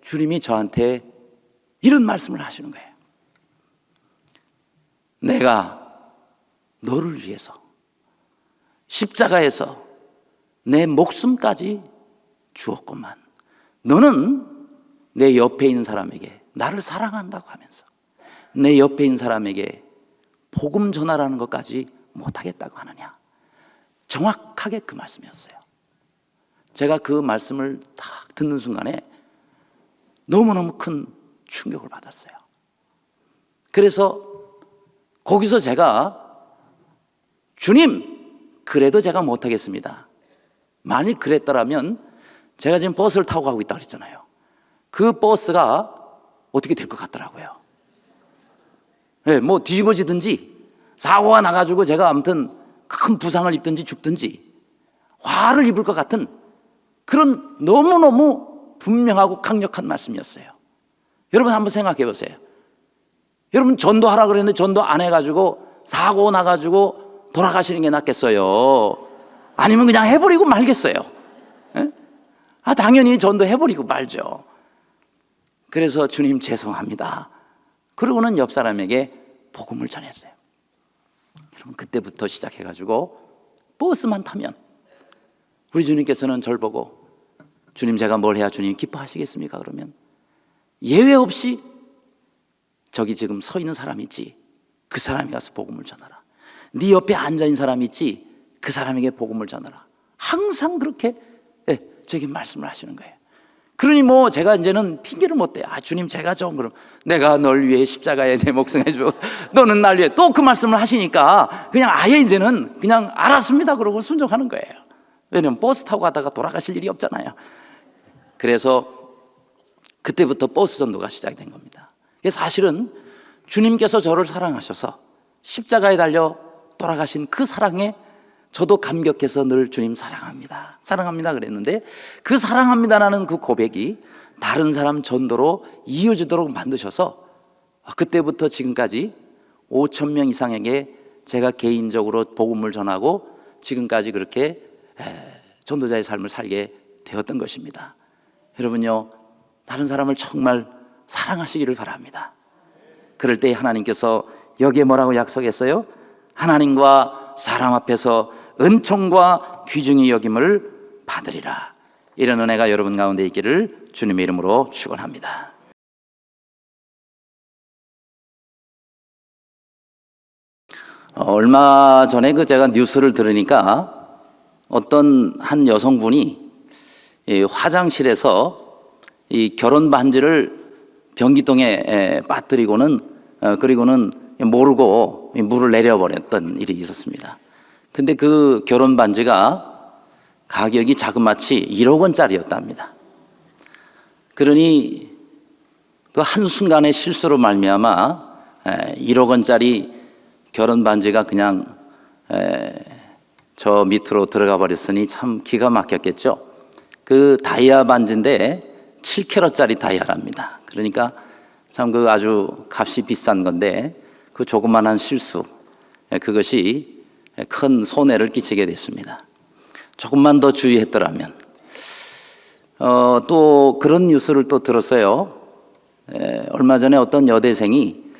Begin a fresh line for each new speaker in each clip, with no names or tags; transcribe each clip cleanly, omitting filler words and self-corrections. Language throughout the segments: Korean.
주님이 저한테 이런 말씀을 하시는 거예요. 내가 너를 위해서 십자가에서 내 목숨까지 주었구만. 너는 내 옆에 있는 사람에게 나를 사랑한다고 하면서 내 옆에 있는 사람에게 복음 전하라는 것까지 못하겠다고 하느냐. 정확하게 그 말씀이었어요. 제가 그 말씀을 딱 듣는 순간에 너무너무 큰 충격을 받았어요. 그래서 거기서 제가 주님, 그래도 제가 못하겠습니다. 만일 그랬더라면 제가 지금 버스를 타고 가고 있다고 그랬잖아요. 그 버스가 어떻게 될 것 같더라고요. 네, 뭐 뒤집어지든지 사고가 나가지고 제가 아무튼 큰 부상을 입든지 죽든지 화를 입을 것 같은 그런 너무너무 분명하고 강력한 말씀이었어요. 여러분 한번 생각해 보세요. 여러분 전도하라 그랬는데 전도 안 해가지고 사고 나가지고 돌아가시는 게 낫겠어요? 아니면 그냥 해버리고 말겠어요? 예? 당연히 전도해버리고 말죠. 그래서 주님 죄송합니다. 그러고는 옆 사람에게 복음을 전했어요. 여러분 그때부터 시작해가지고 버스만 타면 우리 주님께서는 저를 보고 주님 제가 뭘 해야 주님 기뻐하시겠습니까? 그러면 예외 없이 저기 지금 서 있는 사람이 있지, 그 사람이 가서 복음을 전하라. 네 옆에 앉아있는 사람이 있지, 그 사람에게 복음을 전하라. 항상 그렇게 저에게 말씀을 하시는 거예요. 그러니 뭐 제가 이제는 핑계를 못 대요. 주님 제가 좀 그럼 내가 널 위해 십자가에 내 목숨 해주고 너는 날 위해 또 그 말씀을 하시니까 그냥 아예 이제는 그냥 알았습니다 그러고 순종하는 거예요. 왜냐면 버스 타고 가다가 돌아가실 일이 없잖아요. 그래서 그때부터 버스 전도가 시작이 된 겁니다. 사실은 주님께서 저를 사랑하셔서 십자가에 달려 돌아가신 그 사랑에 저도 감격해서 늘 주님 사랑합니다, 사랑합니다 그랬는데 그 사랑합니다라는 그 고백이 다른 사람 전도로 이어지도록 만드셔서 그때부터 지금까지 5,000명 이상에게 제가 개인적으로 복음을 전하고 지금까지 그렇게 전도자의 삶을 살게 되었던 것입니다. 여러분요, 다른 사람을 정말 사랑하시기를 바랍니다. 그럴 때 하나님께서 여기에 뭐라고 약속했어요? 하나님과 사람 앞에서 은총과 귀중히 여김을 받으리라. 이런 은혜가 여러분 가운데 있기를 주님의 이름으로 축원합니다. 얼마 전에 제가 뉴스를 들으니까 어떤 한 여성분이 화장실에서 이 결혼 반지를 변기통에 빠뜨리고는 그리고는 모르고 물을 내려버렸던 일이 있었습니다. 근데 그 결혼 반지가 가격이 자그마치 1억 원짜리였답니다. 그러니 그 한순간의 실수로 말미암아 1억 원짜리 결혼 반지가 그냥 저 밑으로 들어가 버렸으니 참 기가 막혔겠죠. 그 다이아 반지인데 7캐럿짜리 다이아랍니다. 그러니까 참 그 아주 값이 비싼 건데 그 조그만한 실수, 그것이 큰 손해를 끼치게 됐습니다. 조금만 더 주의했더라면. 또 그런 뉴스를 또 들었어요. 얼마 전에 어떤 여대생이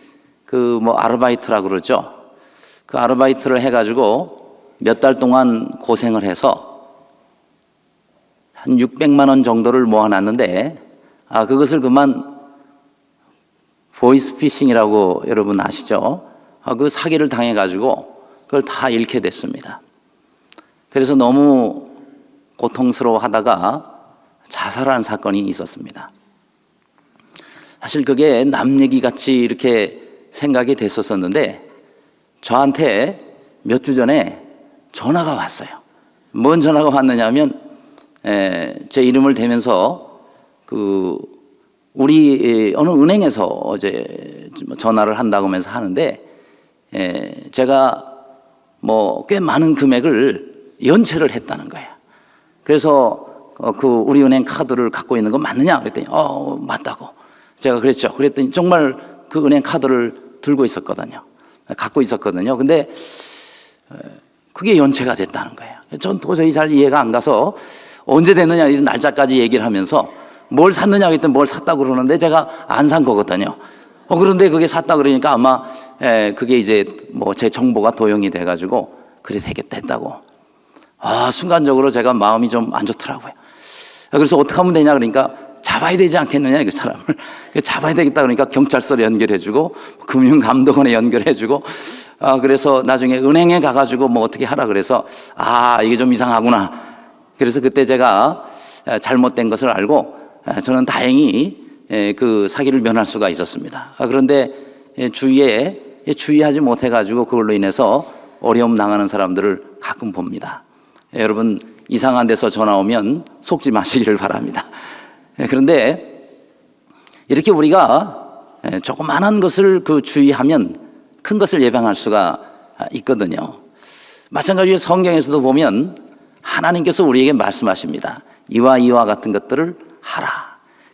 그 뭐 아르바이트라 그러죠. 그 아르바이트를 해가지고 몇 달 동안 고생을 해서 한 600만 원 정도를 모아놨는데 그것을 그만 보이스피싱이라고 여러분 아시죠? 그 사기를 당해가지고 그걸 다 잃게 됐습니다. 그래서 너무 고통스러워하다가 자살한 사건이 있었습니다. 사실 그게 남 얘기같이 이렇게 생각이 됐었었는데 저한테 몇 주 전에 전화가 왔어요. 뭔 전화가 왔느냐면 제 이름을 대면서 우리 어느 은행에서 어제 전화를 한다고 하면서 하는데 제가 뭐 꽤 많은 금액을 연체를 했다는 거예요. 그래서 그 우리 은행 카드를 갖고 있는 거 맞느냐 그랬더니 맞다고 제가 그랬죠. 그랬더니 정말 그 은행 카드를 들고 있었거든요. 갖고 있었거든요. 근데 그게 연체가 됐다는 거예요. 전 도저히 잘 이해가 안 가서 언제 됐느냐 이런 날짜까지 얘기를 하면서 뭘 샀느냐고 했더니 뭘 샀다고 그러는데 제가 안 산 거거든요. 그런데 그게 샀다 그러니까 아마 그게 이제 뭐 제 정보가 도용이 돼가지고 그래 되겠다 했다고. 순간적으로 제가 마음이 좀 안 좋더라고요. 그래서 어떻게 하면 되냐 그러니까 잡아야 되지 않겠느냐, 그 사람을. 잡아야 되겠다 그러니까 경찰서로 연결해주고 금융감독원에 연결해주고 그래서 나중에 은행에 가가지고 뭐 어떻게 하라 그래서 이게 좀 이상하구나. 그래서 그때 제가 잘못된 것을 알고 저는 다행히 그 사기를 면할 수가 있었습니다. 그런데 주위에 주의하지 못해가지고 그걸로 인해서 어려움 당하는 사람들을 가끔 봅니다. 여러분 이상한 데서 전화 오면 속지 마시기를 바랍니다. 그런데 이렇게 우리가 조그만한 것을 주의하면 큰 것을 예방할 수가 있거든요. 마찬가지로 성경에서도 보면 하나님께서 우리에게 말씀하십니다. 이와 같은 것들을 하라.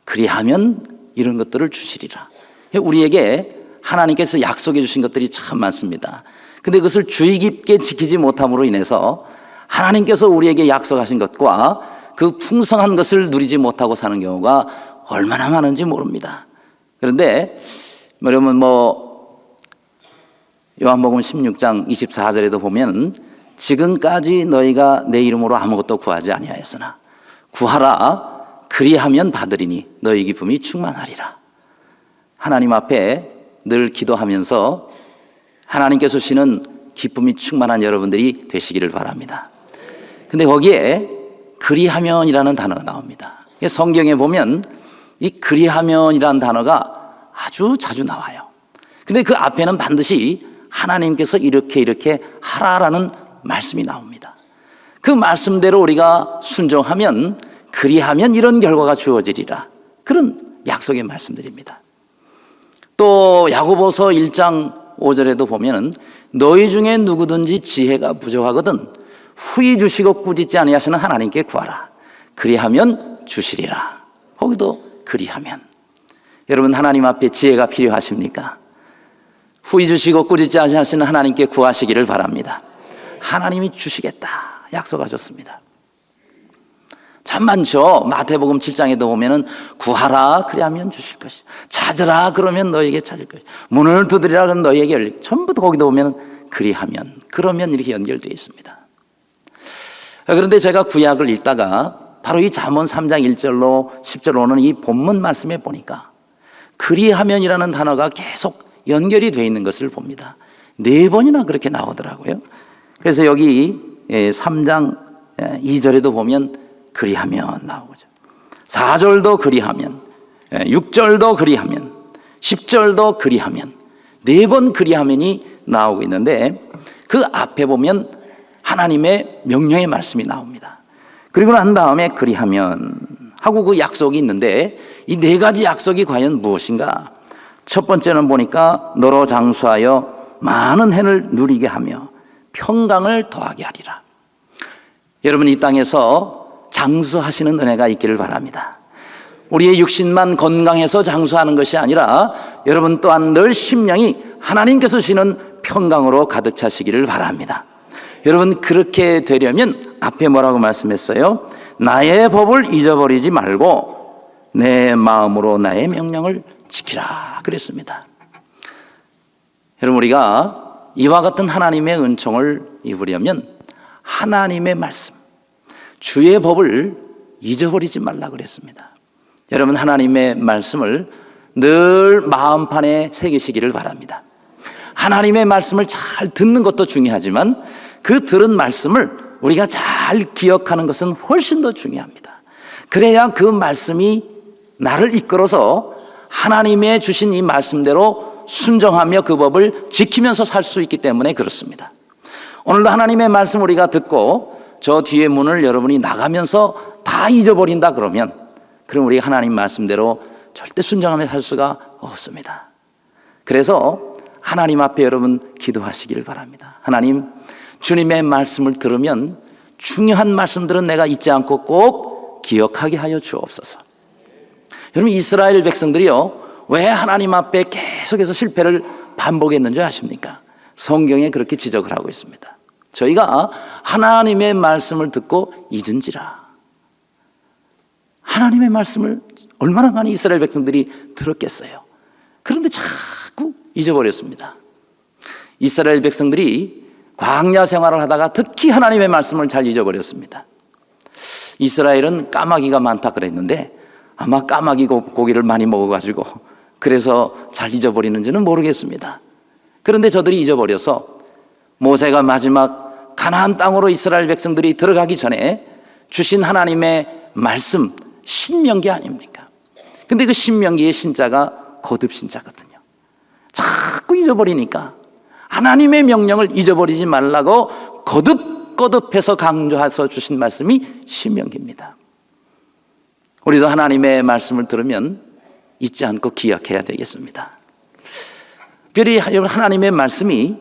그리하면 이런 것들을 주시리라. 우리에게 하나님께서 약속해 주신 것들이 참 많습니다. 근데 그것을 주의 깊게 지키지 못함으로 인해서 하나님께서 우리에게 약속하신 것과 그 풍성한 것을 누리지 못하고 사는 경우가 얼마나 많은지 모릅니다. 그런데 여러분 요한복음 16장 24절에도 보면 지금까지 너희가 내 이름으로 아무것도 구하지 아니하였으나 구하라 그리하면 받으리니 너희 기쁨이 충만하리라. 하나님 앞에 늘 기도하면서 하나님께서 주시는 기쁨이 충만한 여러분들이 되시기를 바랍니다. 근데 거기에 그리하면이라는 단어가 나옵니다. 성경에 보면 이 그리하면이라는 단어가 아주 자주 나와요. 근데 그 앞에는 반드시 하나님께서 이렇게 하라라는 말씀이 나옵니다. 그 말씀대로 우리가 순종하면 그리하면 이런 결과가 주어지리라. 그런 약속의 말씀들입니다. 또 야고보서 1장 5절에도 보면은 너희 중에 누구든지 지혜가 부족하거든 후히 주시고 꾸짖지 아니하시는 하나님께 구하라. 그리하면 주시리라. 거기도 그리하면. 여러분 하나님 앞에 지혜가 필요하십니까? 후히 주시고 꾸짖지 아니하시는 하나님께 구하시기를 바랍니다. 하나님이 주시겠다 약속하셨습니다. 참 많죠. 마태복음 7장에도 보면은 구하라 그리하면 주실 것이, 찾으라 그러면 너에게 찾을 것이, 문을 두드리라 그러면 너에게 열릴. 전부 거기도 보면은 그리하면, 그러면 이렇게 연결되어 있습니다. 그런데 제가 구약을 읽다가 바로 이 잠언 3장 1절로 10절로 오는 이 본문 말씀에 보니까 그리하면이라는 단어가 계속 연결이 되어 있는 것을 봅니다. 4번이나 그렇게 나오더라고요. 그래서 여기 3장 2절에도 보면 그리하면 나오죠. 4절도 그리하면, 6절도 그리하면, 10절도 그리하면, 4번 그리하면이 나오고 있는데 그 앞에 보면 하나님의 명령의 말씀이 나옵니다. 그리고 난 다음에 그리하면 하고 그 약속이 있는데 이 4가지 약속이 과연 무엇인가? 첫 번째는 보니까 너로 장수하여 많은 해를 누리게 하며 평강을 더하게 하리라. 여러분 이 땅에서 장수하시는 은혜가 있기를 바랍니다. 우리의 육신만 건강해서 장수하는 것이 아니라 여러분 또한 늘 심령이 하나님께서 주시는 평강으로 가득 차시기를 바랍니다. 여러분 그렇게 되려면 앞에 뭐라고 말씀했어요? 나의 법을 잊어버리지 말고 내 마음으로 나의 명령을 지키라 그랬습니다. 여러분 우리가 이와 같은 하나님의 은총을 입으려면 하나님의 말씀, 주의 법을 잊어버리지 말라 그랬습니다. 여러분 하나님의 말씀을 늘 마음판에 새기시기를 바랍니다. 하나님의 말씀을 잘 듣는 것도 중요하지만 그 들은 말씀을 우리가 잘 기억하는 것은 훨씬 더 중요합니다. 그래야 그 말씀이 나를 이끌어서 하나님의 주신 이 말씀대로 순종하며 그 법을 지키면서 살 수 있기 때문에 그렇습니다. 오늘도 하나님의 말씀 우리가 듣고 저 뒤에 문을 여러분이 나가면서 다 잊어버린다 그러면 그럼 우리가 하나님 말씀대로 절대 순종하며 살 수가 없습니다. 그래서 하나님 앞에 여러분 기도하시기를 바랍니다. 하나님, 주님의 말씀을 들으면 중요한 말씀들은 내가 잊지 않고 꼭 기억하게 하여 주옵소서. 여러분 이스라엘 백성들이요 왜 하나님 앞에 계속해서 실패를 반복했는지 아십니까? 성경에 그렇게 지적을 하고 있습니다. 저희가 하나님의 말씀을 듣고 잊은지라. 하나님의 말씀을 얼마나 많이 이스라엘 백성들이 들었겠어요. 그런데 자꾸 잊어버렸습니다. 이스라엘 백성들이 광야 생활을 하다가 특히 하나님의 말씀을 잘 잊어버렸습니다. 이스라엘은 까마귀가 많다 그랬는데 아마 까마귀 고기를 많이 먹어가지고 그래서 잘 잊어버리는지는 모르겠습니다. 그런데 저들이 잊어버려서 모세가 마지막 가나안 땅으로 이스라엘 백성들이 들어가기 전에 주신 하나님의 말씀, 신명기 아닙니까? 근데 그 신명기의 신자가 거듭신자거든요. 자꾸 잊어버리니까 하나님의 명령을 잊어버리지 말라고 거듭거듭해서 강조해서 주신 말씀이 신명기입니다. 우리도 하나님의 말씀을 들으면 잊지 않고 기억해야 되겠습니다. 특별히 하나님의 말씀이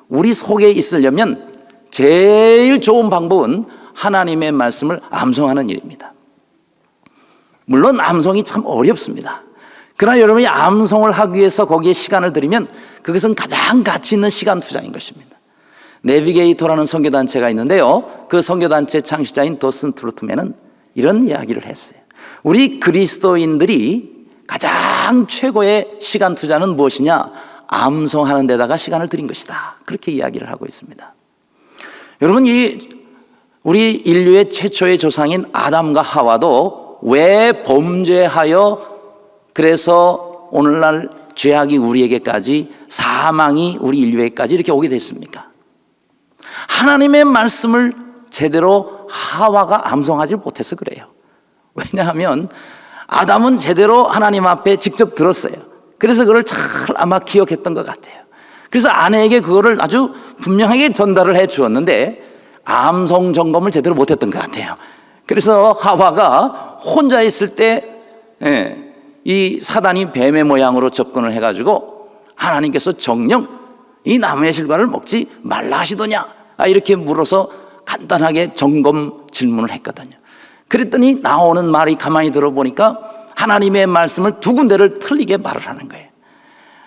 우리 속에 있으려면 제일 좋은 방법은 하나님의 말씀을 암송하는 일입니다. 물론 암송이 참 어렵습니다. 그러나 여러분이 암송을 하기 위해서 거기에 시간을 들이면 그것은 가장 가치 있는 시간 투자인 것입니다. 내비게이터라는 선교단체가 있는데요, 그 선교단체 창시자인 더스틴 트루트맨은 이런 이야기를 했어요. 우리 그리스도인들이 가장 최고의 시간 투자는 무엇이냐? 암송하는 데다가 시간을 들인 것이다. 그렇게 이야기를 하고 있습니다. 여러분, 우리 인류의 최초의 조상인 아담과 하와도 왜 범죄하여 그래서 오늘날 죄악이 우리에게까지, 사망이 우리 인류에게까지 이렇게 오게 됐습니까? 하나님의 말씀을 제대로 하와가 암송하지 못해서 그래요. 왜냐하면 아담은 제대로 하나님 앞에 직접 들었어요. 그래서 그걸 잘 아마 기억했던 것 같아요. 그래서 아내에게 그거를 아주 분명하게 전달을 해 주었는데 암송 점검을 제대로 못했던 것 같아요. 그래서 하와가 혼자 있을 때 이 사단이 뱀의 모양으로 접근을 해가지고 하나님께서 정녕 이 나무의 실과를 먹지 말라 하시더냐, 이렇게 물어서 간단하게 점검 질문을 했거든요. 그랬더니 나오는 말이 가만히 들어보니까 하나님의 말씀을 두 군데를 틀리게 말을 하는 거예요.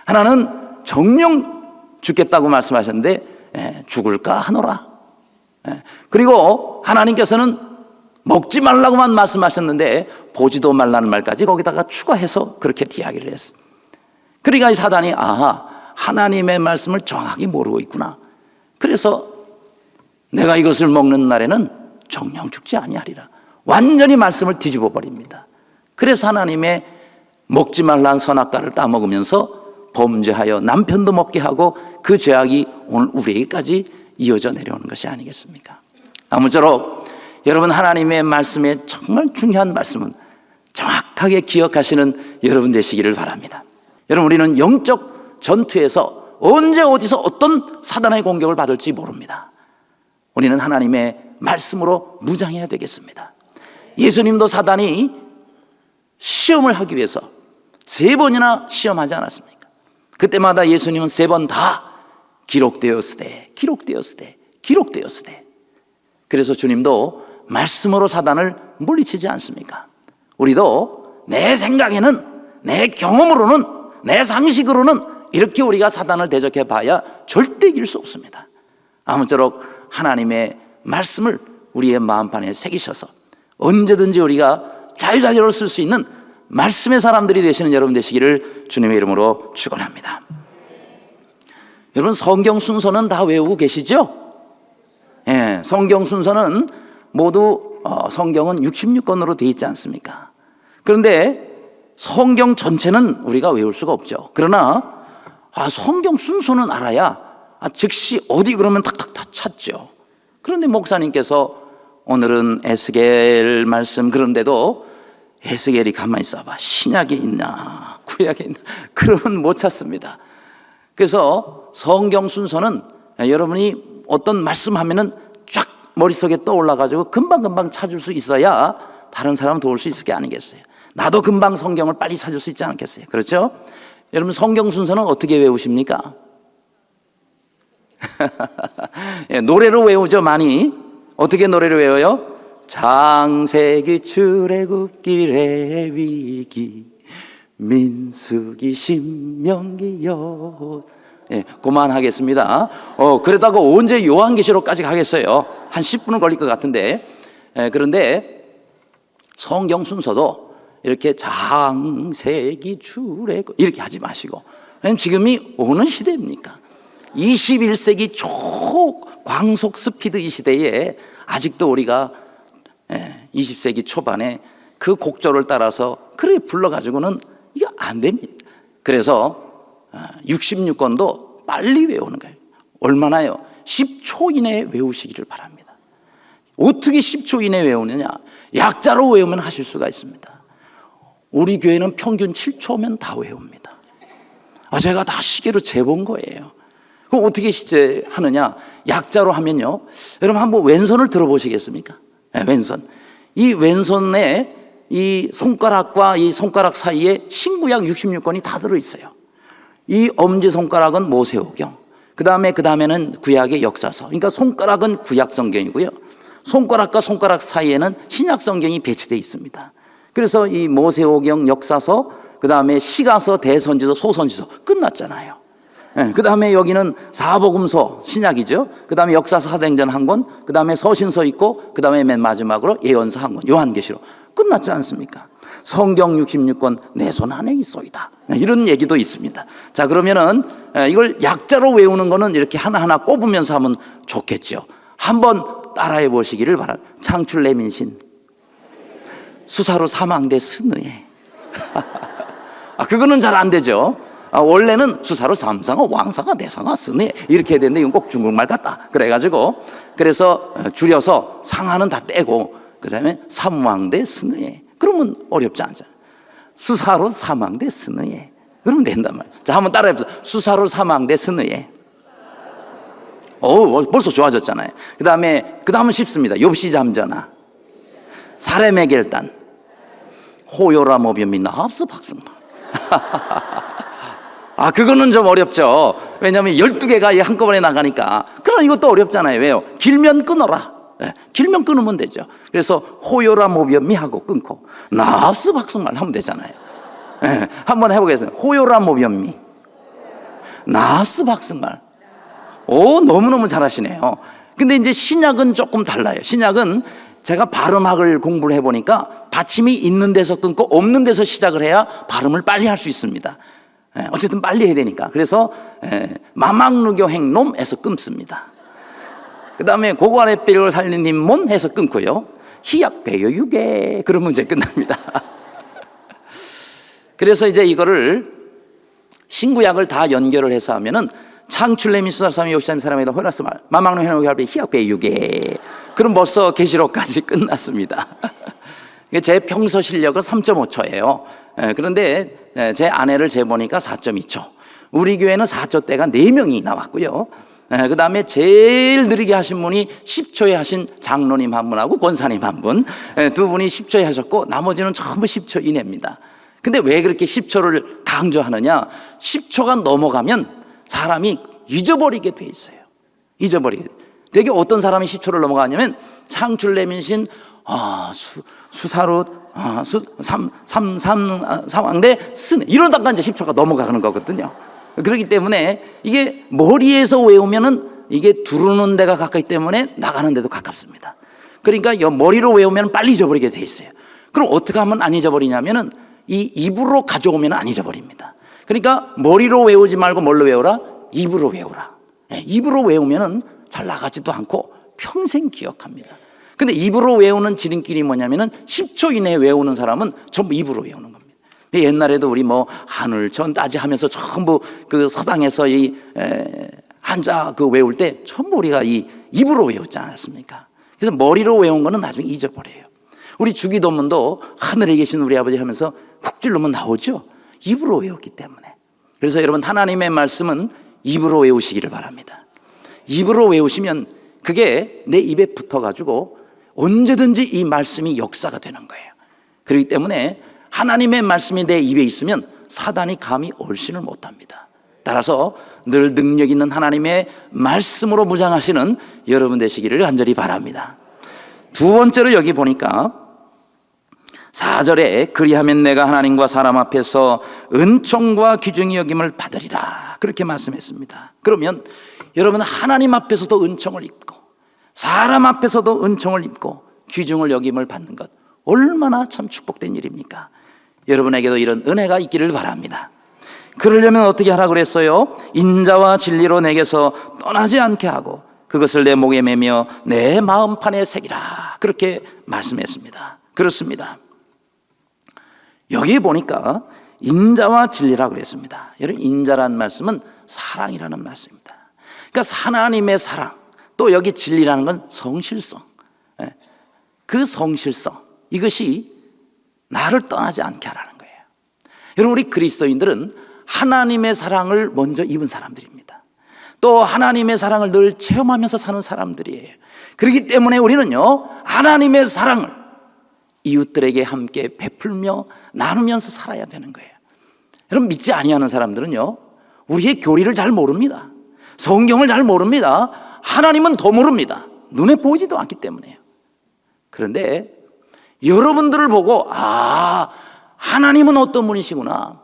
하나는 정녕 죽겠다고 말씀하셨는데 죽을까 하노라. 그리고 하나님께서는 먹지 말라고만 말씀하셨는데 보지도 말라는 말까지 거기다가 추가해서 그렇게 이야기를 했어요. 그러니까 이 사단이 하나님의 말씀을 정확히 모르고 있구나. 그래서 내가 이것을 먹는 날에는 정녕 죽지 아니하리라. 완전히 말씀을 뒤집어 버립니다. 그래서 하나님의 먹지 말라는 선악과를 따먹으면서 범죄하여 남편도 먹게 하고 그 죄악이 오늘 우리에게까지 이어져 내려오는 것이 아니겠습니까? 아무쪼록 여러분, 하나님의 말씀에 정말 중요한 말씀은 정확하게 기억하시는 여러분 되시기를 바랍니다. 여러분, 우리는 영적 전투에서 언제 어디서 어떤 사단의 공격을 받을지 모릅니다. 우리는 하나님의 말씀으로 무장해야 되겠습니다. 예수님도 사단이 시험을 하기 위해서 3번이나 시험하지 않았습니까? 그때마다 예수님은 3번 다 기록되었으되, 기록되었으되, 기록되었으되. 그래서 주님도 말씀으로 사단을 물리치지 않습니까? 우리도 내 생각에는, 내 경험으로는, 내 상식으로는 이렇게 우리가 사단을 대적해 봐야 절대 이길 수 없습니다. 아무쪼록 하나님의 말씀을 우리의 마음판에 새기셔서 언제든지 우리가 자유자재로 쓸 수 있는 말씀의 사람들이 되시는 여러분 되시기를 주님의 이름으로 축원합니다. 여러분, 성경 순서는 다 외우고 계시죠? 성경 순서는 모두 성경은 66권으로 되어 있지 않습니까? 그런데 성경 전체는 우리가 외울 수가 없죠. 그러나 성경 순서는 알아야 즉시 어디 그러면 탁탁탁 찾죠. 그런데 목사님께서 오늘은 에스겔 말씀, 그런데도 에스겔이 가만히 있어봐, 신약에 있나 구약에 있나, 그러면 못 찾습니다. 그래서 성경 순서는 여러분이 어떤 말씀하면은 쫙 머릿속에 떠올라가지고 금방금방 찾을 수 있어야 다른 사람 도울 수 있을 게 아니겠어요? 나도 금방 성경을 빨리 찾을 수 있지 않겠어요? 그렇죠? 여러분, 성경 순서는 어떻게 외우십니까? 노래로 외우죠, 많이. 어떻게 노래를 외워요? 창세기, 출애굽기, 레위기, 민수기, 신명기, 그만하겠습니다. 그러다가 언제 요한계시록까지 가겠어요? 한 10분은 걸릴 것 같은데. 그런데 성경 순서도 이렇게 장세기 주례고 이렇게 하지 마시고, 왜냐면 지금이 어느 시대입니까? 21세기 초광속 스피드 이 시대에 아직도 우리가 20세기 초반에 그 곡조를 따라서 그래 불러가지고는 이게 안 됩니다. 그래서 66권도 빨리 외우는 거예요. 얼마나요? 10초 이내에 외우시기를 바랍니다. 어떻게 10초 이내에 외우느냐? 약자로 외우면 하실 수가 있습니다. 우리 교회는 평균 7초면 다 외웁니다. 제가 다 시계로 재본 거예요. 그럼 어떻게 하느냐? 약자로 하면요, 여러분 한번 왼손을 들어보시겠습니까? 네, 왼손. 이 왼손에 이 손가락과 이 손가락 사이에 신구약 66권이 다 들어있어요. 이 엄지손가락은 모세오경, 그 다음에는 구약의 역사서. 그러니까 손가락은 구약 성경이고요, 손가락과 손가락 사이에는 신약 성경이 배치되어 있습니다. 그래서 이 모세오경, 역사서, 그 다음에 시가서, 대선지서, 소선지서 끝났잖아요. 그 다음에 여기는 사복음서, 신약이죠. 그 다음에 역사서, 사도행전 한 권, 그 다음에 서신서 있고, 그 다음에 맨 마지막으로 예언서 한 권, 요한계시록. 끝났지 않습니까? 성경 66권 내 손 안에 있소이다, 이런 얘기도 있습니다. 자, 그러면은 이걸 약자로 외우는 거는 이렇게 하나하나 꼽으면서 하면 좋겠죠. 한번 따라해 보시기를 바랍니다. 창출내민신 수사로 사망대 스느에 그거는 잘 안 되죠. 원래는 수사로 삼상어 왕사가 내상아 스네 이렇게 해야 되는데 이건 꼭 중국말 같다. 그래서 줄여서 상하는 다 떼고 그 다음에 삼왕대 스느에, 그러면 어렵지 않잖아요. 수사로 사망대 스느에, 그러면 된단 말이에요. 자, 한번 따라해보세요. 수사로 사망대 스느에. 벌써 좋아졌잖아요. 그 다음은 쉽습니다. 욥시 잠전하, 사람의 결단, 호요라 모변민나 합스 박승마. 그거는 좀 어렵죠. 왜냐하면 12개가 한꺼번에 나가니까. 그러나 이것도 어렵잖아요. 왜요? 길면 끊어라. 길면 끊으면 되죠. 그래서 호요라 모변미 하고 끊고 나합스 박승말 하면 되잖아요. 한번 해보겠습니다. 호요라 모변미, 나합스 박승말. 너무너무 잘하시네요. 근데 이제 신약은 조금 달라요. 신약은 제가 발음학을 공부를 해보니까 받침이 있는 데서 끊고 없는 데서 시작을 해야 발음을 빨리 할 수 있습니다. 어쨌든 빨리 해야 되니까. 그래서 마망누교 행놈에서 끊습니다. 그 다음에 고관의뼈를 살린 님몬 해서 끊고요, 희약배여유게 그러면 이제 끝납니다. 그래서 이제 이거를 신구약을 다 연결을 해서 하면은 창출내민 수사삼이 요시삼 사람에다 호라스 말 마망누 해놓게 할때 희약배여유게, 그럼 벌써 계시록까지 끝났습니다. 제 평소 실력은 3.5초예요. 그런데 제 아내를 재보니까 4.2초. 우리 교회는 4초대가 4명이 나왔고요. 그 다음에 제일 느리게 하신 분이 10초에 하신 장로님 한 분하고 권사님 한 분, 두 분이 10초에 하셨고 나머지는 전부 10초 이내입니다. 근데 왜 그렇게 10초를 강조하느냐? 10초가 넘어가면 사람이 잊어버리게 돼 있어요. 되게 어떤 사람이 10초를 넘어가냐면 창출내민신 수사로 삼왕대 스네 이러다가 이제 10초가 넘어가는 거거든요. 그렇기 때문에 이게 머리에서 외우면은 이게 두르는 데가 가깝기 때문에 나가는 데도 가깝습니다. 그러니까 머리로 외우면 빨리 잊어버리게 돼 있어요. 그럼 어떻게 하면 안 잊어버리냐면은 이 입으로 가져오면 안 잊어버립니다. 그러니까 머리로 외우지 말고 뭘로 외우라? 입으로 외우라. 입으로 외우면은 잘 나가지도 않고 평생 기억합니다. 근데 입으로 외우는 지름길이 뭐냐면은 10초 이내에 외우는 사람은 전부 입으로 외우는 겁니다. 옛날에도 우리 하늘천 따지 하면서 전부 그 서당에서 이 한자 외울 때 전부 우리가 이 입으로 외웠지 않았습니까? 그래서 머리로 외운 거는 나중에 잊어버려요. 우리 주기도문도 하늘에 계신 우리 아버지 하면서 훅 찔르면 나오죠. 입으로 외웠기 때문에. 그래서 여러분 하나님의 말씀은 입으로 외우시기를 바랍니다. 입으로 외우시면 그게 내 입에 붙어가지고 언제든지 이 말씀이 역사가 되는 거예요. 그렇기 때문에 하나님의 말씀이 내 입에 있으면 사단이 감히 얼씬을 못합니다. 따라서 늘 능력 있는 하나님의 말씀으로 무장하시는 여러분 되시기를 간절히 바랍니다. 두 번째로 여기 보니까 4절에 그리하면 내가 하나님과 사람 앞에서 은총과 귀중히 여김을 받으리라 그렇게 말씀했습니다. 그러면 여러분 하나님 앞에서도 은총을 입고 사람 앞에서도 은총을 입고 귀중을 여김을 받는 것 얼마나 참 축복된 일입니까? 여러분에게도 이런 은혜가 있기를 바랍니다. 그러려면 어떻게 하라고 그랬어요? 인자와 진리로 내게서 떠나지 않게 하고 그것을 내 목에 매며 내 마음판에 새기라, 그렇게 말씀했습니다. 그렇습니다. 여기 보니까 인자와 진리라고 그랬습니다. 여러분, 인자라는 말씀은 사랑이라는 말씀입니다. 그러니까 하나님의 사랑, 또 여기 진리라는 건 성실성, 그 성실성, 이것이 나를 떠나지 않게 하라는 거예요. 여러분, 우리 그리스도인들은 하나님의 사랑을 먼저 입은 사람들입니다. 또 하나님의 사랑을 늘 체험하면서 사는 사람들이에요. 그렇기 때문에 우리는요, 하나님의 사랑을 이웃들에게 함께 베풀며 나누면서 살아야 되는 거예요. 여러분, 믿지 아니하는 사람들은요, 우리의 교리를 잘 모릅니다. 성경을 잘 모릅니다. 하나님은 더 모릅니다. 눈에 보이지도 않기 때문에요. 그런데 여러분들을 보고, 아, 하나님은 어떤 분이시구나,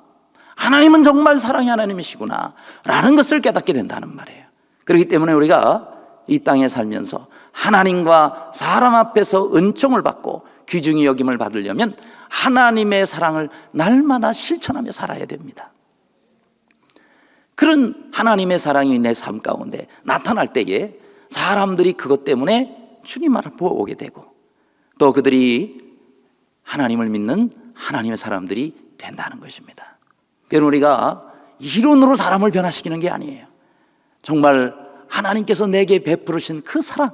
하나님은 정말 사랑의 하나님이시구나 라는 것을 깨닫게 된다는 말이에요. 그렇기 때문에 우리가 이 땅에 살면서 하나님과 사람 앞에서 은총을 받고 귀중히 여김을 받으려면 하나님의 사랑을 날마다 실천하며 살아야 됩니다. 그런 하나님의 사랑이 내 삶 가운데 나타날 때에 사람들이 그것 때문에 주님 앞에 오게 되고, 또 그들이 하나님을 믿는 하나님의 사람들이 된다는 것입니다. 여러분, 우리가 이론으로 사람을 변화시키는 게 아니에요. 정말 하나님께서 내게 베푸르신 그 사랑,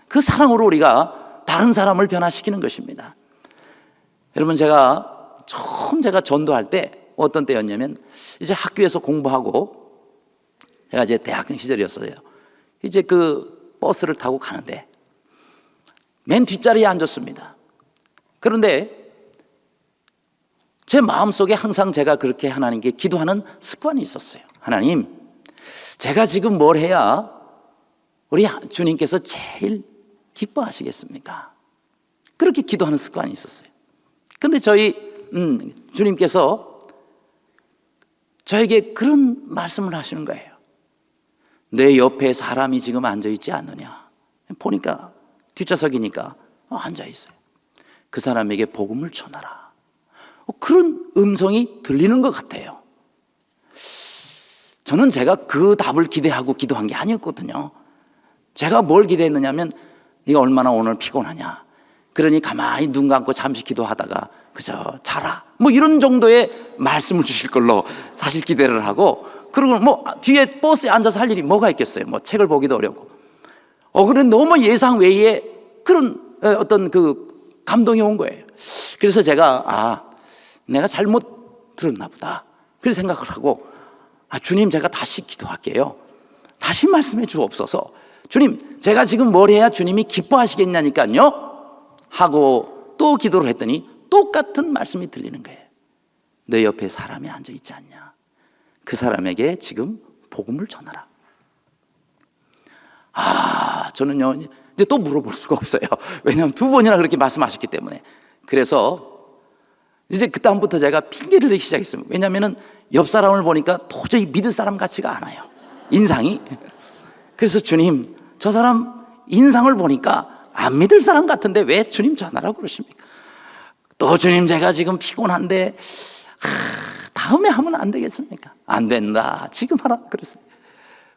그 사랑으로 우리가 다른 사람을 변화시키는 것입니다. 여러분, 제가 전도할 때 어떤 때였냐면, 이제 학교에서 공부하고, 제가 이제 대학생 시절이었어요. 이제 그 버스를 타고 가는데 맨 뒷자리에 앉았습니다. 그런데 제 마음속에 항상 제가 그렇게 하나님께 기도하는 습관이 있었어요. 하나님, 제가 지금 뭘 해야 우리 주님께서 제일 기뻐하시겠습니까? 그렇게 기도하는 습관이 있었어요. 근데 저희 주님께서 저에게 그런 말씀을 하시는 거예요. 내 옆에 사람이 지금 앉아있지 않느냐. 보니까 뒷좌석이니까 앉아있어요. 그 사람에게 복음을 전하라. 그런 음성이 들리는 것 같아요. 저는 제가 그 답을 기대하고 기도한 게 아니었거든요. 제가 뭘 기대했느냐면, 네가 얼마나 오늘 피곤하냐, 그러니 가만히 눈 감고 잠시 기도하다가 그저 자라, 뭐 이런 정도의 말씀을 주실 걸로 사실 기대를 하고, 그리고 뭐 뒤에 버스에 앉아서 할 일이 뭐가 있겠어요. 뭐 책을 보기도 어렵고. 그런 너무 예상 외의 그런 어떤 그 감동이 온 거예요. 그래서 제가 내가 잘못 들었나 보다, 그렇게 생각을 하고, 주님, 제가 다시 기도할게요. 다시 말씀해 주옵소서. 주님, 제가 지금 뭘 해야 주님이 기뻐하시겠냐니까요 하고 또 기도를 했더니 똑같은 말씀이 들리는 거예요. 내 옆에 사람이 앉아있지 않냐, 그 사람에게 지금 복음을 전하라. 저는요 이제 또 물어볼 수가 없어요. 왜냐하면 두 번이나 그렇게 말씀하셨기 때문에. 그래서 이제 그 다음부터 제가 핑계를 대기 시작했습니다. 왜냐하면 옆 사람을 보니까 도저히 믿을 사람 같지가 않아요, 인상이. 그래서 주님, 저 사람 인상을 보니까 안 믿을 사람 같은데 왜 주님 전하라고 그러십니까? 또 주님, 제가 지금 피곤한데 다음에 하면 안 되겠습니까? 안 된다, 지금 하라 그랬어요.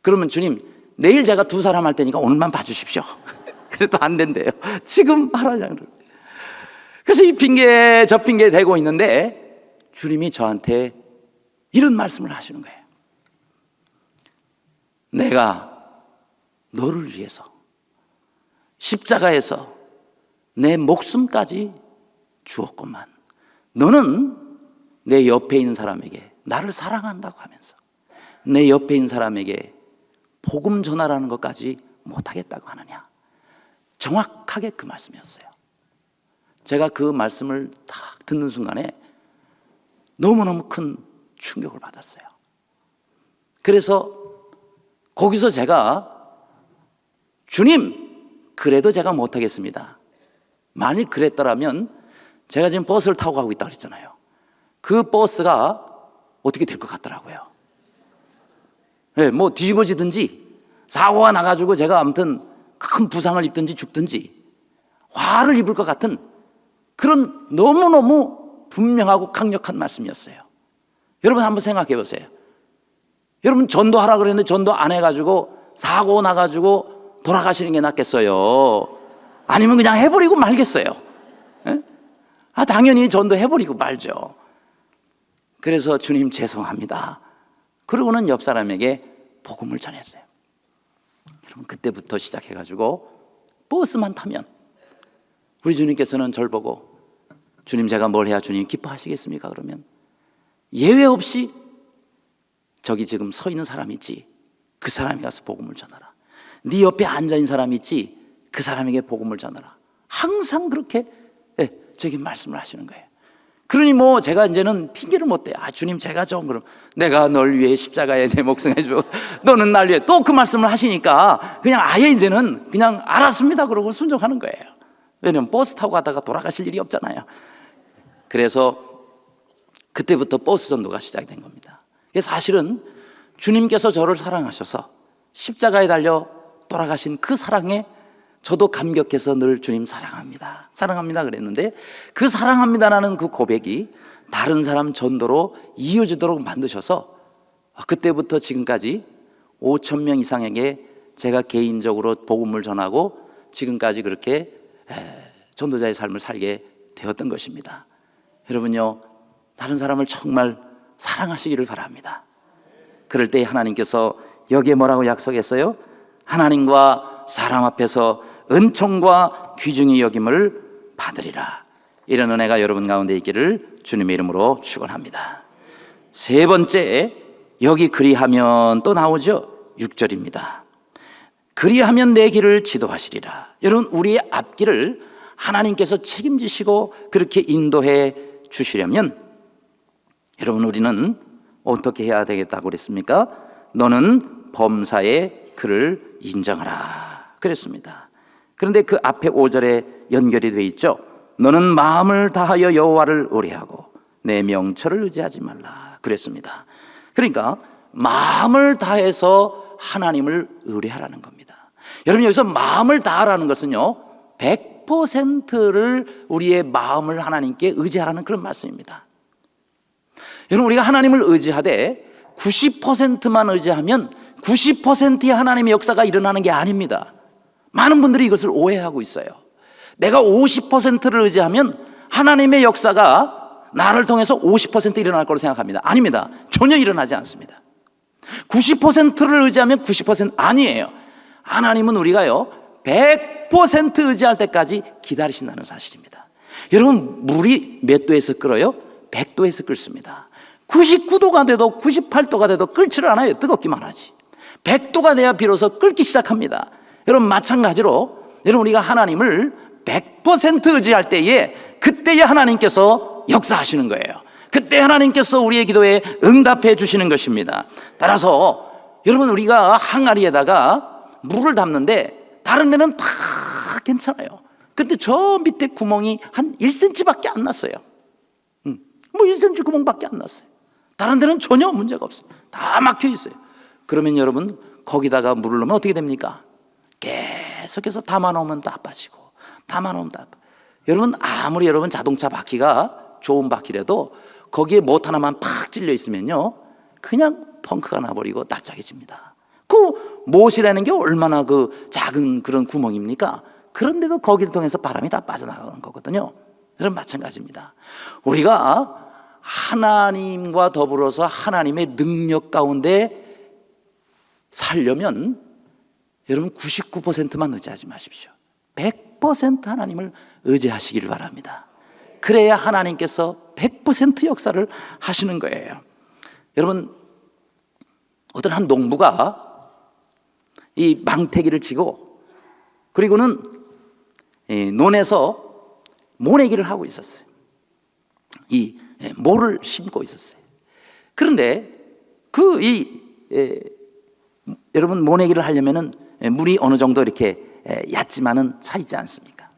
그러면 주님, 내일 제가 두 사람 할 테니까 오늘만 봐주십시오. 그래도 안 된대요. 지금 하라고. 그래서 이 핑계 저 핑계 대고 있는데 주님이 저한테 이런 말씀을 하시는 거예요. 내가 너를 위해서 십자가에서 내 목숨까지 주었구만. 너는 내 옆에 있는 사람에게 나를 사랑한다고 하면서 내 옆에 있는 사람에게 복음 전하라는 것까지 못하겠다고 하느냐. 정확하게 그 말씀이었어요. 제가 그 말씀을 딱 듣는 순간에 너무너무 큰 충격을 받았어요. 그래서 거기서 제가, 주님, 그래도 제가 못하겠습니다. 만일 그랬더라면 제가 지금 버스를 타고 가고 있다고 그랬잖아요. 그 버스가 어떻게 될 것 같더라고요. 네, 뭐 뒤집어지든지 사고가 나가지고 제가 아무튼 큰 부상을 입든지 죽든지 화를 입을 것 같은 그런 너무너무 분명하고 강력한 말씀이었어요. 여러분 한번 생각해 보세요. 여러분 전도하라 그랬는데 전도 안 해가지고 사고 나가지고 돌아가시는 게 낫겠어요? 아니면 그냥 해버리고 말겠어요? 예? 당연히 전도해버리고 말죠. 그래서 주님 죄송합니다. 그러고는 옆 사람에게 복음을 전했어요. 여러분 그때부터 시작해가지고 버스만 타면 우리 주님께서는 저를 보고 주님 제가 뭘 해야 주님 기뻐하시겠습니까? 그러면 예외 없이 저기 지금 서 있는 사람 있지? 그 사람이 가서 복음을 전하라. 네 옆에 앉아있는 사람 있지? 그 사람에게 복음을 전하라. 항상 그렇게 저기 말씀을 하시는 거예요. 그러니 뭐 제가 이제는 핑계를 못 대요. 주님 제가 좀 그럼 내가 널 위해 십자가에 내 목숨 해주고 너는 날 위해 또 그 말씀을 하시니까 그냥 아예 이제는 그냥 알았습니다 그러고 순종하는 거예요. 왜냐면 버스 타고 가다가 돌아가실 일이 없잖아요. 그래서 그때부터 버스 전도가 시작이 된 겁니다. 사실은 주님께서 저를 사랑하셔서 십자가에 달려 돌아가신 그 사랑에 저도 감격해서 늘 주님 사랑합니다, 사랑합니다 그랬는데 그 사랑합니다라는 그 고백이 다른 사람 전도로 이어지도록 만드셔서 그때부터 지금까지 5천 명 이상에게 제가 개인적으로 복음을 전하고 지금까지 그렇게 전도자의 삶을 살게 되었던 것입니다. 여러분요, 다른 사람을 정말 사랑하시기를 바랍니다. 그럴 때 하나님께서 여기에 뭐라고 약속했어요? 하나님과 사람 앞에서 은총과 귀중히 여김을 받으리라. 이런 은혜가 여러분 가운데 있기를 주님의 이름으로 축원합니다. 세 번째, 여기 그리하면 또 나오죠. 6절입니다. 그리하면 내 길을 지도하시리라. 여러분 우리의 앞길을 하나님께서 책임지시고 그렇게 인도해 주시려면 여러분 우리는 어떻게 해야 되겠다고 그랬습니까? 너는 범사의 그를 인정하라 그랬습니다. 그런데 그 앞에 5절에 연결이 되어 있죠. 너는 마음을 다하여 여호와를 의뢰하고 내 명철을 의지하지 말라 그랬습니다. 그러니까 마음을 다해서 하나님을 의뢰하라는 겁니다. 여러분 여기서 마음을 다하라는 것은요 100%를 우리의 마음을 하나님께 의지하라는 그런 말씀입니다. 여러분 우리가 하나님을 의지하되 90%만 의지하면 90%의 하나님의 역사가 일어나는 게 아닙니다. 많은 분들이 이것을 오해하고 있어요. 내가 50%를 의지하면 하나님의 역사가 나를 통해서 50% 일어날 거로 생각합니다. 아닙니다. 전혀 일어나지 않습니다. 90%를 의지하면 90% 아니에요. 하나님은 우리가요 100% 의지할 때까지 기다리신다는 사실입니다. 여러분 물이 몇 도에서 끓어요? 100도에서 끓습니다. 99도가 돼도 98도가 돼도 끓지를 않아요. 뜨겁기만 하지. 100도가 돼야 비로소 끓기 시작합니다. 여러분 마찬가지로 여러분 우리가 하나님을 100% 의지할 때에 그때에 하나님께서 역사하시는 거예요. 그때 하나님께서 우리의 기도에 응답해 주시는 것입니다. 따라서 여러분 우리가 항아리에다가 물을 담는데 다른 데는 다 괜찮아요. 근데 저 밑에 구멍이 한 1cm밖에 안 났어요. 뭐 1cm 구멍밖에 안 났어요. 다른 데는 전혀 문제가 없어요. 다 막혀 있어요. 그러면 여러분 거기다가 물을 넣으면 어떻게 됩니까? 계속해서 담아놓으면 다 빠지고 담아놓으면 다 빠지고. 여러분 아무리 여러분 자동차 바퀴가 좋은 바퀴라도 거기에 못 하나만 팍 찔려 있으면요 그냥 펑크가 나버리고 납작해집니다. 그 못이라는 게 얼마나 그 작은 그런 구멍입니까? 그런데도 거기를 통해서 바람이 다 빠져나가는 거거든요. 여러분 마찬가지입니다. 우리가 하나님과 더불어서 하나님의 능력 가운데 살려면 여러분 99%만 의지하지 마십시오. 100% 하나님을 의지하시기를 바랍니다. 그래야 하나님께서 100% 역사를 하시는 거예요. 여러분 어떤 한 농부가 이 망태기를 치고 그리고는 논에서 모내기를 하고 있었어요. 이 모를 심고 있었어요. 그런데 여러분 모내기를 하려면은 물이 어느 정도 이렇게 얕지만은 차 있지 않습니까?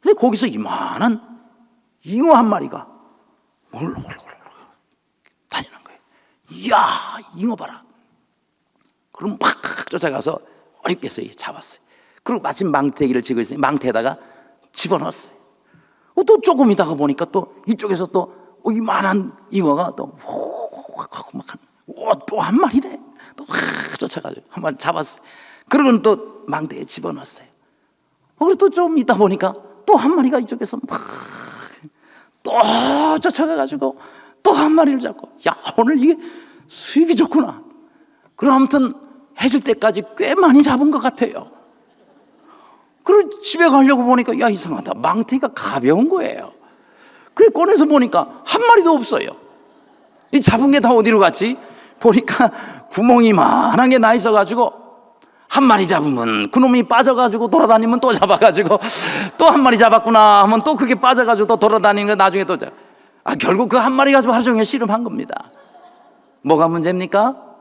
근데 거기서 이만한 잉어 한 마리가 다니는 거예요. 이야, 잉어 봐라. 그럼 막 쫓아가서 어렵게 해서 잡았어요. 그리고 마침 망태기를 쥐고 있으니 망태에다가 집어넣었어요. 또 조금 있다가 보니까 또 이쪽에서 또 이만한 잉어가 또 훅 막 또 한 마리네. 또 확 쫓아가지고 한 마리 잡았어요. 그러고는 또 망대에 집어넣었어요. 그리고 또 좀 있다 보니까 또 한 마리가 이쪽에서 막 또 쫓아가가지고 또 한 마리를 잡고, 야, 오늘 이게 수입이 좋구나. 그럼 아무튼 해질 때까지 꽤 많이 잡은 것 같아요. 그리고 집에 가려고 보니까, 야, 이상하다. 망태가 가벼운 거예요. 그래 꺼내서 보니까 한 마리도 없어요. 이 잡은 게 다 어디로 갔지? 보니까 구멍이 이만한 게 나 있어가지고, 한 마리 잡으면 그놈이 빠져가지고 돌아다니면 또 잡아가지고, 또 한 마리 잡았구나 하면 또 그게 빠져가지고 또 돌아다니는 거 나중에 또 결국 그 한 마리 가지고 하루 종일 씨름한 겁니다. 뭐가 문제입니까?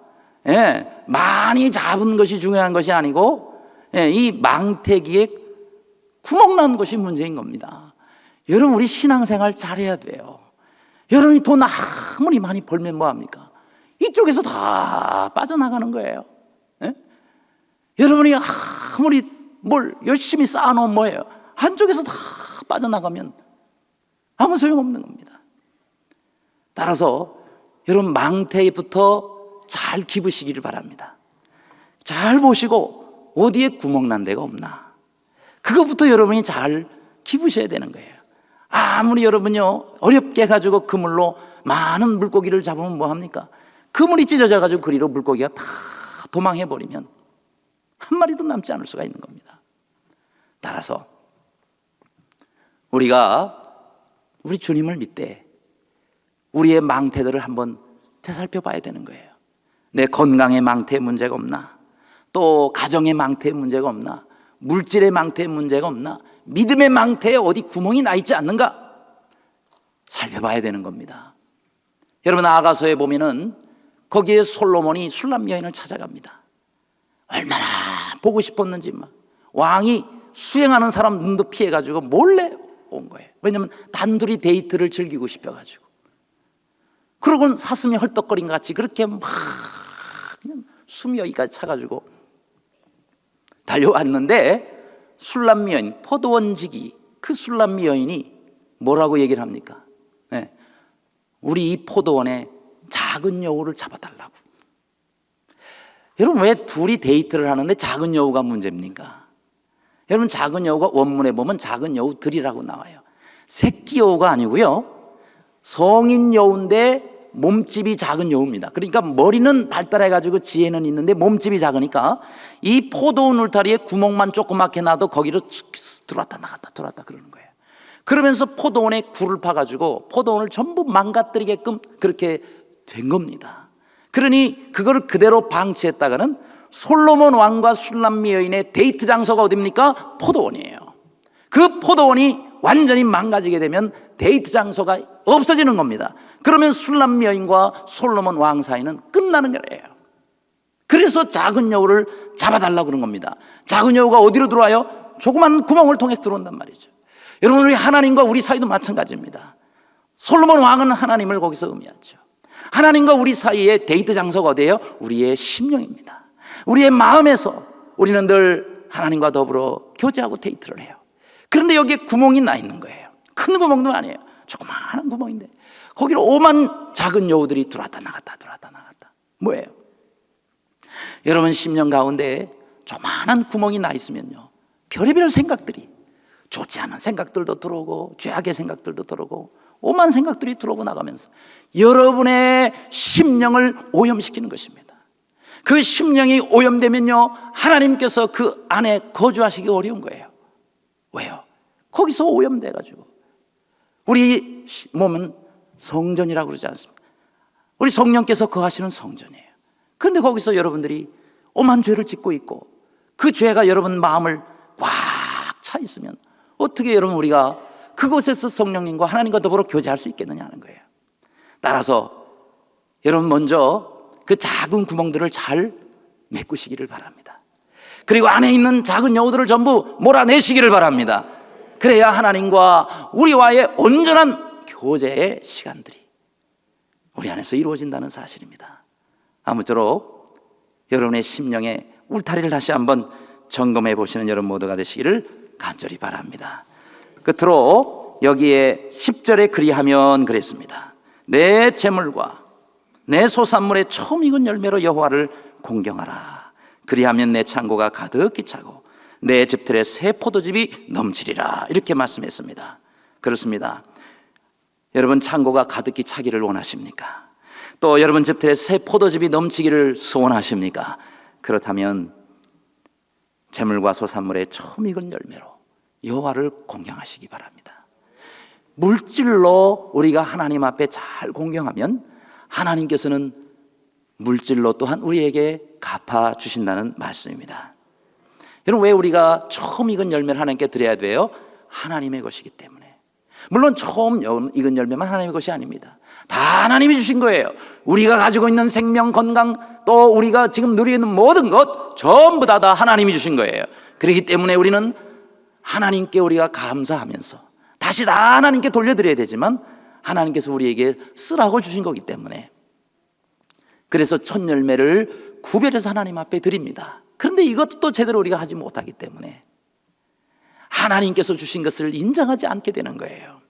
많이 잡은 것이 중요한 것이 아니고, 이 망태기에 구멍 난 것이 문제인 겁니다. 여러분, 우리 신앙생활 잘해야 돼요. 여러분이 돈 아무리 많이 벌면 뭐합니까? 이쪽에서 다 빠져나가는 거예요. 여러분이 아무리 뭘 열심히 쌓아놓으면 뭐예요? 한쪽에서 다 빠져나가면 아무 소용없는 겁니다. 따라서 여러분, 망태부터 잘 기부시기를 바랍니다. 잘 보시고 어디에 구멍 난 데가 없나, 그것부터 여러분이 잘 기부셔야 되는 거예요. 아무리 여러분요 어렵게 가지고 그물로 많은 물고기를 잡으면 뭐합니까? 그물이 찢어져 가지고 그리로 물고기가 다 도망해 버리면 한 마리도 남지 않을 수가 있는 겁니다. 따라서 우리가 우리 주님을 믿되 우리의 망태들을 한번 되살펴 봐야 되는 거예요. 내 건강의 망태에 문제가 없나? 또 가정의 망태에 문제가 없나? 물질의 망태에 문제가 없나? 믿음의 망태에 어디 구멍이 나 있지 않는가? 살펴봐야 되는 겁니다. 여러분, 아가서에 보면은 거기에 솔로몬이 술람 여인을 찾아갑니다. 얼마나 보고 싶었는지 막 왕이 수행하는 사람 눈도 피해가지고 몰래 온 거예요. 왜냐하면 단둘이 데이트를 즐기고 싶어가지고. 그러고는 사슴이 헐떡거린 것 같이 그렇게 막 그냥 숨이 여기까지 차가지고 달려왔는데, 술람미 여인, 포도원지기 그 술람미 여인이 뭐라고 얘기를 합니까? 우리 이 포도원에 작은 여우를 잡아달라고. 여러분, 왜 둘이 데이트를 하는데 작은 여우가 문제입니까? 여러분, 작은 여우가 원문에 보면 작은 여우들이라고 나와요. 새끼 여우가 아니고요, 성인 여우인데 몸집이 작은 여우입니다. 그러니까 머리는 발달해가지고 지혜는 있는데 몸집이 작으니까 이 포도원 울타리에 구멍만 조그맣게 나도 거기로 들어왔다 나갔다 들어왔다 그러는 거예요. 그러면서 포도원에 굴을 파가지고 포도원을 전부 망가뜨리게끔 그렇게 된 겁니다. 그러니 그걸 그대로 방치했다가는 솔로몬 왕과 술람미 여인의 데이트 장소가 어디입니까? 포도원이에요. 그 포도원이 완전히 망가지게 되면 데이트 장소가 없어지는 겁니다. 그러면 술람미 여인과 솔로몬 왕 사이는 끝나는 거예요. 그래서 작은 여우를 잡아달라고 그런 겁니다. 작은 여우가 어디로 들어와요? 조그만 구멍을 통해서 들어온단 말이죠. 여러분, 우리 하나님과 우리 사이도 마찬가지입니다. 솔로몬 왕은 하나님을 거기서 의미하죠. 하나님과 우리 사이의 데이트 장소가 어디예요? 우리의 심령입니다. 우리의 마음에서 우리는 늘 하나님과 더불어 교제하고 데이트를 해요. 그런데 여기에 구멍이 나 있는 거예요. 큰 구멍도 아니에요. 조그마한 구멍인데 거기로 오만 작은 여우들이 들어왔다 나갔다 들어왔다 나갔다. 뭐예요? 여러분, 심령 가운데 조그마한 구멍이 나 있으면요, 별의별 생각들이, 좋지 않은 생각들도 들어오고 죄악의 생각들도 들어오고 오만 생각들이 들어오고 나가면서 여러분의 심령을 오염시키는 것입니다. 그 심령이 오염되면요, 하나님께서 그 안에 거주하시기 어려운 거예요. 왜요? 거기서 오염돼가지고. 우리 몸은 성전이라고 그러지 않습니까? 우리 성령께서 거하시는 성전이에요. 그런데 거기서 여러분들이 오만 죄를 짓고 있고 그 죄가 여러분 마음을 꽉 차 있으면 어떻게 여러분 우리가 그곳에서 성령님과 하나님과 더불어 교제할 수 있겠느냐 하는 거예요. 따라서 여러분, 먼저 그 작은 구멍들을 잘 메꾸시기를 바랍니다. 그리고 안에 있는 작은 여우들을 전부 몰아내시기를 바랍니다. 그래야 하나님과 우리와의 온전한 교제의 시간들이 우리 안에서 이루어진다는 사실입니다. 아무쪼록 여러분의 심령의 울타리를 다시 한번 점검해 보시는 여러분 모두가 되시기를 간절히 바랍니다. 끝으로 여기에 10절에 그리하면 그랬습니다. 내 재물과 내 소산물의 처음 익은 열매로 여호와를 공경하라. 그리하면 내 창고가 가득히 차고 내 집들의 새 포도즙이 넘치리라. 이렇게 말씀했습니다. 그렇습니다. 여러분, 창고가 가득히 차기를 원하십니까? 또 여러분 집들의 새 포도즙이 넘치기를 소원하십니까? 그렇다면 재물과 소산물의 처음 익은 열매로 여호와를 공경하시기 바랍니다. 물질로 우리가 하나님 앞에 잘 공경하면 하나님께서는 물질로 또한 우리에게 갚아주신다는 말씀입니다. 여러분, 왜 우리가 처음 익은 열매를 하나님께 드려야 돼요? 하나님의 것이기 때문에. 물론 처음 익은 열매만 하나님의 것이 아닙니다. 다 하나님이 주신 거예요. 우리가 가지고 있는 생명, 건강, 또 우리가 지금 누리는 모든 것 전부 다 하나님이 주신 거예요. 그렇기 때문에 우리는 하나님께 우리가 감사하면서 다시 다 하나님께 돌려드려야 되지만 하나님께서 우리에게 쓰라고 주신 거기 때문에, 그래서 첫 열매를 구별해서 하나님 앞에 드립니다. 그런데 이것도 제대로 우리가 하지 못하기 때문에 하나님께서 주신 것을 인정하지 않게 되는 거예요.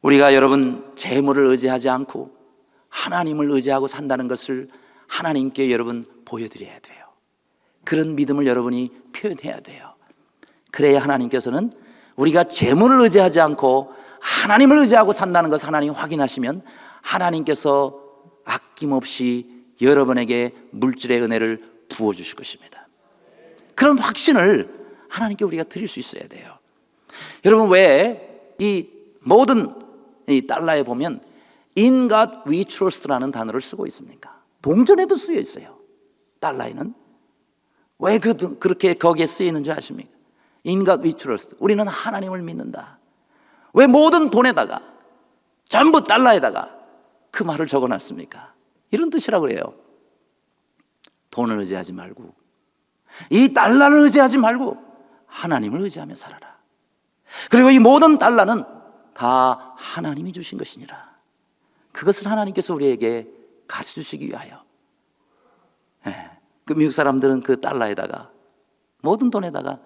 우리가 여러분 재물을 의지하지 않고 하나님을 의지하고 산다는 것을 하나님께 여러분 보여드려야 돼요. 그런 믿음을 여러분이 표현해야 돼요. 그래야 하나님께서는 우리가 재물을 의지하지 않고 하나님을 의지하고 산다는 것을 하나님이 확인하시면 하나님께서 아낌없이 여러분에게 물질의 은혜를 부어주실 것입니다. 그런 확신을 하나님께 우리가 드릴 수 있어야 돼요. 여러분, 왜 이 모든 이 달러에 보면 In God we trust라는 단어를 쓰고 있습니까? 동전에도 쓰여 있어요. 달러에는. 왜 그렇게 거기에 쓰여 있는 줄 아십니까? In God we trust. 우리는 하나님을 믿는다. 왜 모든 돈에다가 전부 달러에다가 그 말을 적어놨습니까? 이런 뜻이라고 그래요. 돈을 의지하지 말고, 이 달러를 의지하지 말고 하나님을 의지하며 살아라. 그리고 이 모든 달러는 다 하나님이 주신 것이니라. 그것을 하나님께서 우리에게 가르쳐주시기 위하여, 그 미국 사람들은 그 달러에다가 모든 돈에다가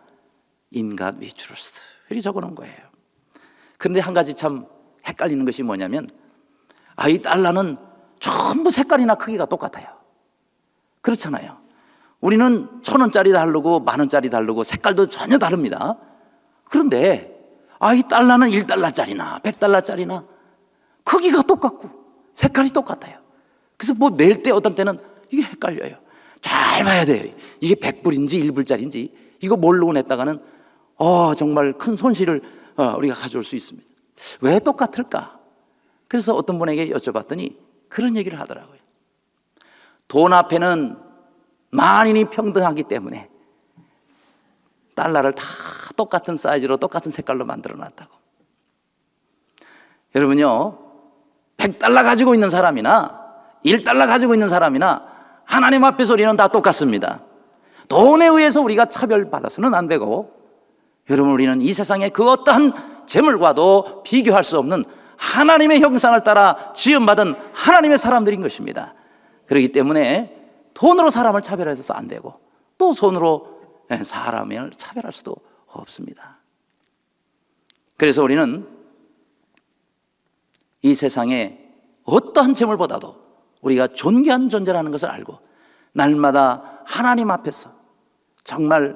In God we trust 이렇게 적어놓은 거예요. 그런데 한 가지 참 헷갈리는 것이 뭐냐면, 이 달러는 전부 색깔이나 크기가 똑같아요. 그렇잖아요. 우리는 1,000원짜리 다르고 10,000원짜리 다르고 색깔도 전혀 다릅니다. 그런데 이 달러는 1달러짜리나 100달러짜리나 크기가 똑같고 색깔이 똑같아요. 그래서 뭐 낼 때 어떤 때는 이게 헷갈려요. 잘 봐야 돼요. 이게 100불인지 1불짜리인지 이거 모르고 냈다가는 정말 큰 손실을 우리가 가져올 수 있습니다. 왜 똑같을까? 그래서 어떤 분에게 여쭤봤더니 그런 얘기를 하더라고요. 돈 앞에는 만인이 평등하기 때문에 달러를 다 똑같은 사이즈로 똑같은 색깔로 만들어 놨다고. 여러분요, 100달러 가지고 있는 사람이나 1달러 가지고 있는 사람이나 하나님 앞에서 우리는 다 똑같습니다. 돈에 의해서 우리가 차별받아서는 안 되고, 여러분, 우리는 이 세상의 그 어떠한 재물과도 비교할 수 없는 하나님의 형상을 따라 지음받은 하나님의 사람들인 것입니다. 그렇기 때문에 돈으로 사람을 차별해서는 안 되고, 또 손으로 사람을 차별할 수도 없습니다. 그래서 우리는 이 세상에 어떠한 재물보다도 우리가 존귀한 존재라는 것을 알고 날마다 하나님 앞에서 정말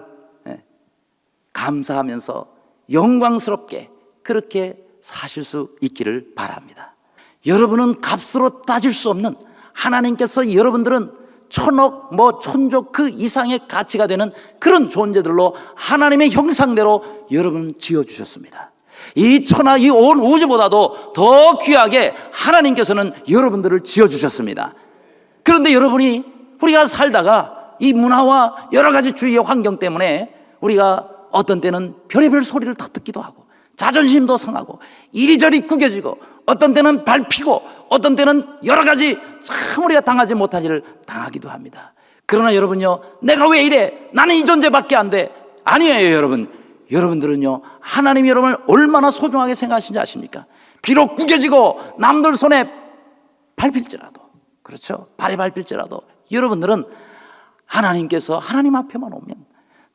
감사하면서 영광스럽게 그렇게 사실 수 있기를 바랍니다. 여러분은 값으로 따질 수 없는, 하나님께서 여러분들은 천억, 천조 그 이상의 가치가 되는 그런 존재들로 하나님의 형상대로 여러분 지어주셨습니다. 이 천하, 이 온 우주보다도 더 귀하게 하나님께서는 여러분들을 지어주셨습니다. 그런데 여러분이, 우리가 살다가 이 문화와 여러 가지 주위의 환경 때문에 우리가 어떤 때는 별의별 소리를 다 듣기도 하고 자존심도 상하고 이리저리 구겨지고 어떤 때는 밟히고 어떤 때는 여러 가지 참 우리가 당하지 못할 일을 당하기도 합니다. 그러나 여러분요, 내가 왜 이래? 나는 이 존재밖에 안 돼. 아니에요, 여러분. 여러분들은요, 하나님이 여러분을 얼마나 소중하게 생각하시는지 아십니까? 비록 구겨지고 남들 손에 밟힐지라도, 그렇죠? 발에 밟힐지라도 여러분들은 하나님께서 하나님 앞에만 오면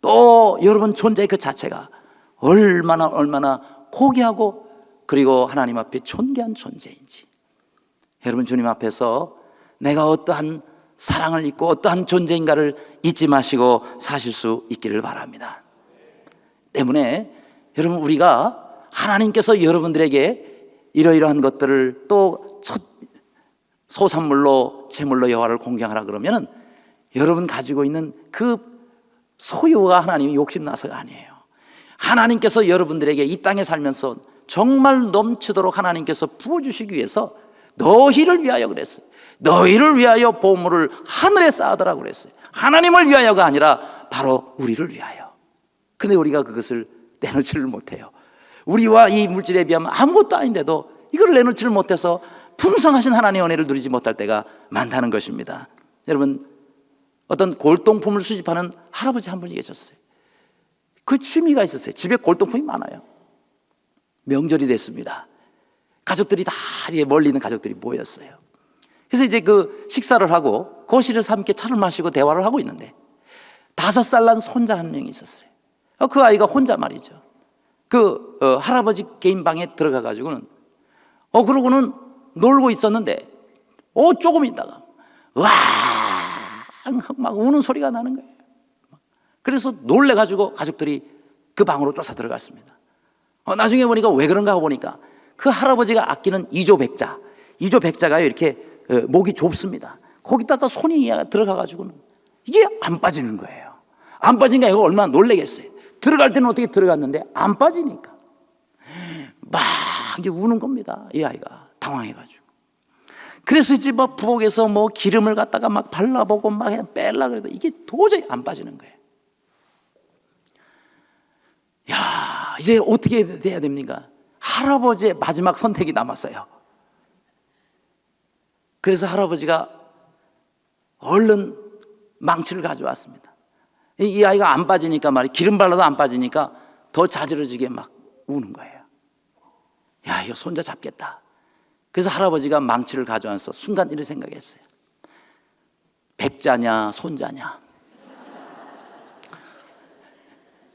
또 여러분 존재의 그 자체가 얼마나 고귀하고 그리고 하나님 앞에 존귀한 존재인지, 여러분 주님 앞에서 내가 어떠한 사랑을 잊고 어떠한 존재인가를 잊지 마시고 사실 수 있기를 바랍니다. 때문에 여러분, 우리가 하나님께서 여러분들에게 이러이러한 것들을 또 첫 소산물로 제물로 여호와를 공경하라 그러면은 여러분 가지고 있는 그 소유가 하나님이 욕심나서가 아니에요. 하나님께서 여러분들에게 이 땅에 살면서 정말 넘치도록 하나님께서 부어주시기 위해서 너희를 위하여 그랬어요. 너희를 위하여 보물을 하늘에 쌓아두라고 그랬어요. 하나님을 위하여가 아니라 바로 우리를 위하여. 그런데 우리가 그것을 내놓지를 못해요. 우리와 이 물질에 비하면 아무것도 아닌데도 이걸 내놓지를 못해서 풍성하신 하나님의 은혜를 누리지 못할 때가 많다는 것입니다. 여러분, 어떤 골동품을 수집하는 할아버지 한 분이 계셨어요. 그 취미가 있었어요. 집에 골동품이 많아요. 명절이 됐습니다. 가족들이 다 멀리 있는 가족들이 모였어요. 그래서 이제 그 식사를 하고 거실에서 함께 차를 마시고 대화를 하고 있는데 5살 난 손자 한 명이 있었어요. 그 아이가 혼자 말이죠. 할아버지 개인 방에 들어가 가지고는 그러고는 놀고 있었는데 조금 있다가 와 막 우는 소리가 나는 거예요. 그래서 놀래 가지고 가족들이 그 방으로 쫓아 들어갔습니다. 나중에 보니까 왜 그런가 하고 보니까 그 할아버지가 아끼는 이조 백자가 이렇게 목이 좁습니다. 거기다가 손이 들어가 가지고는 이게 안 빠지는 거예요. 안 빠지니까 이거 얼마나 놀래겠어요. 들어갈 때는 어떻게 들어갔는데 안 빠지니까 막 이제 우는 겁니다. 이 아이가 당황해가지고. 그래서 이제 막 부엌에서 뭐 기름을 갖다가 막 발라보고 막 뺄라 그래도 이게 도저히 안 빠지는 거예요. 야, 이제 어떻게 해야 됩니까? 할아버지의 마지막 선택이 남았어요. 그래서 할아버지가 얼른 망치를 가져왔습니다. 이 아이가 안 빠지니까 말이에요. 기름 발라도 안 빠지니까 더 자지러지게 막 우는 거예요. 야, 이거 손자 잡겠다. 그래서 할아버지가 망치를 가져와서 순간 이런 생각했어요. 백자냐 손자냐.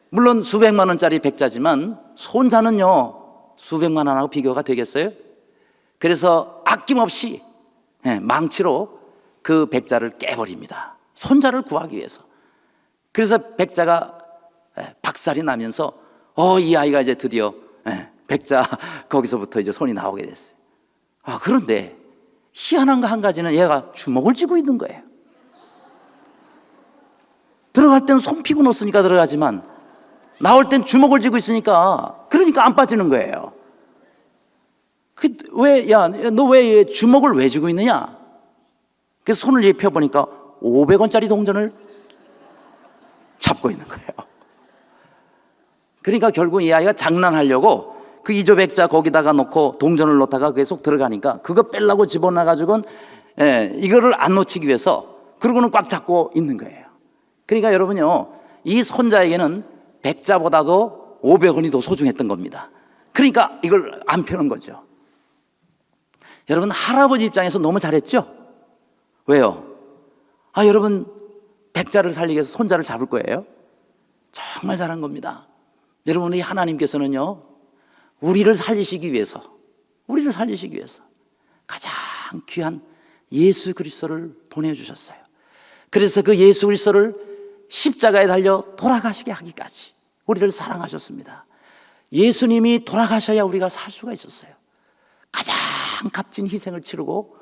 물론 수백만 원짜리 백자지만 손자는요 수백만 원하고 비교가 되겠어요? 그래서 아낌없이 망치로 그 백자를 깨버립니다. 손자를 구하기 위해서. 그래서 백자가 박살이 나면서 이 아이가 이제 드디어 백자 거기서부터 이제 손이 나오게 됐어요. 그런데 희한한 거 한 가지는 얘가 주먹을 쥐고 있는 거예요. 들어갈 때는 손 피고 넣었으니까 들어가지만 나올 땐 주먹을 쥐고 있으니까 그러니까 안 빠지는 거예요. 너 왜 주먹을 왜 쥐고 있느냐? 그래서 손을 펴보니까 500원짜리 동전을 잡고 있는 거예요. 그러니까 결국 이 아이가 장난하려고 그 이조백자 거기다가 놓고 동전을 놓다가 그게 쏙 들어가니까 그거 빼려고 집어넣어가지고는 이거를 안 놓치기 위해서 그러고는 꽉 잡고 있는 거예요. 그러니까 여러분요, 이 손자에게는 백자보다도 500원이 더 소중했던 겁니다. 그러니까 이걸 안 펴는 거죠. 여러분, 할아버지 입장에서 너무 잘했죠? 왜요? 여러분, 백자를 살리기 위해서 손자를 잡을 거예요? 정말 잘한 겁니다. 여러분, 우리 하나님께서는요, 우리를 살리시기 위해서 가장 귀한 예수 그리스도를 보내주셨어요. 그래서 그 예수 그리스도를 십자가에 달려 돌아가시게 하기까지 우리를 사랑하셨습니다. 예수님이 돌아가셔야 우리가 살 수가 있었어요. 가장 값진 희생을 치르고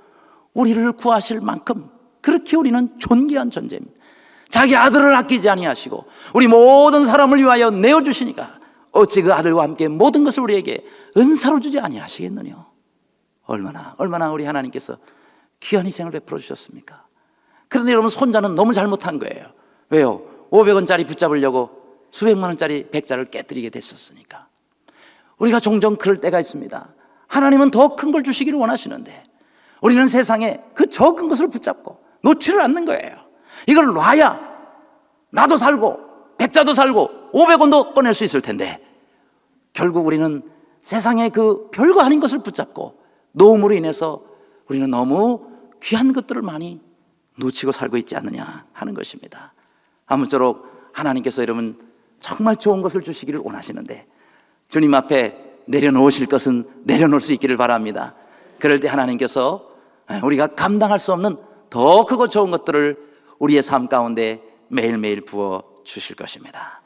우리를 구하실 만큼 그렇게 우리는 존귀한 존재입니다. 자기 아들을 아끼지 아니하시고 우리 모든 사람을 위하여 내어주시니까 어찌 그 아들과 함께 모든 것을 우리에게 은사로 주지 아니하시겠느냐. 얼마나 우리 하나님께서 귀한 희생을 베풀어 주셨습니까? 그런데 여러분, 손자는 너무 잘못한 거예요. 왜요? 500원짜리 붙잡으려고 수백만 원짜리 백자를 깨뜨리게 됐었으니까. 우리가 종종 그럴 때가 있습니다. 하나님은 더 큰 걸 주시기를 원하시는데 우리는 세상에 그 적은 것을 붙잡고 놓지를 않는 거예요. 이걸 놔야 나도 살고 백자도 살고 500원도 꺼낼 수 있을 텐데 결국 우리는 세상에 그 별거 아닌 것을 붙잡고 노음으로 인해서 우리는 너무 귀한 것들을 많이 놓치고 살고 있지 않느냐 하는 것입니다. 아무쪼록 하나님께서 여러분 정말 좋은 것을 주시기를 원하시는데 주님 앞에 내려놓으실 것은 내려놓을 수 있기를 바랍니다. 그럴 때 하나님께서 우리가 감당할 수 없는 더 크고 좋은 것들을 우리의 삶 가운데 매일매일 부어 주실 것입니다.